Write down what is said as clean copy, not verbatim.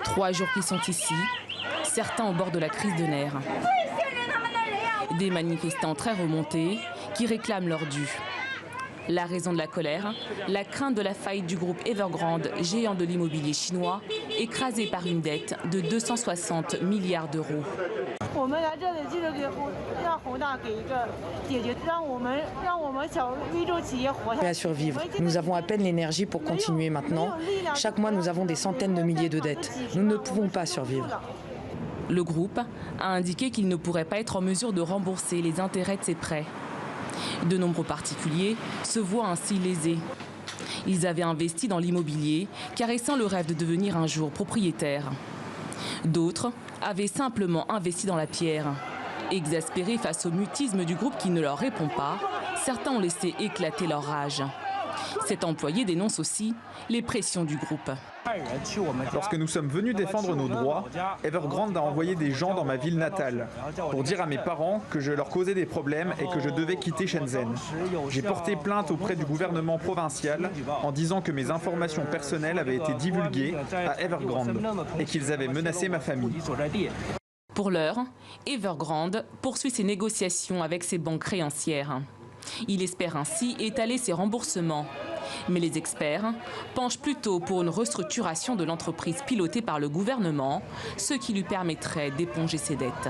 3 jours qu'ils sont ici, certains au bord de la crise de nerfs. Des manifestants très remontés qui réclament leur dû. La raison de la colère, la crainte de la faillite du groupe Evergrande, géant de l'immobilier chinois, écrasé par une dette de 260 milliards d'euros. À survivre. Nous avons à peine l'énergie pour continuer maintenant. Chaque mois, nous avons des centaines de milliers de dettes. Nous ne pouvons pas survivre. Le groupe a indiqué qu'il ne pourrait pas être en mesure de rembourser les intérêts de ses prêts. De nombreux particuliers se voient ainsi lésés. Ils avaient investi dans l'immobilier, caressant le rêve de devenir un jour propriétaire. D'autres avaient simplement investi dans la pierre. Exaspérés face au mutisme du groupe qui ne leur répond pas, certains ont laissé éclater leur rage. Cet employé dénonce aussi les pressions du groupe. Lorsque nous sommes venus défendre nos droits, Evergrande a envoyé des gens dans ma ville natale pour dire à mes parents que je leur causais des problèmes et que je devais quitter Shenzhen. J'ai porté plainte auprès du gouvernement provincial en disant que mes informations personnelles avaient été divulguées à Evergrande et qu'ils avaient menacé ma famille. Pour l'heure, Evergrande poursuit ses négociations avec ses banques créancières. Il espère ainsi étaler ses remboursements. Mais les experts penchent plutôt pour une restructuration de l'entreprise pilotée par le gouvernement, ce qui lui permettrait d'éponger ses dettes.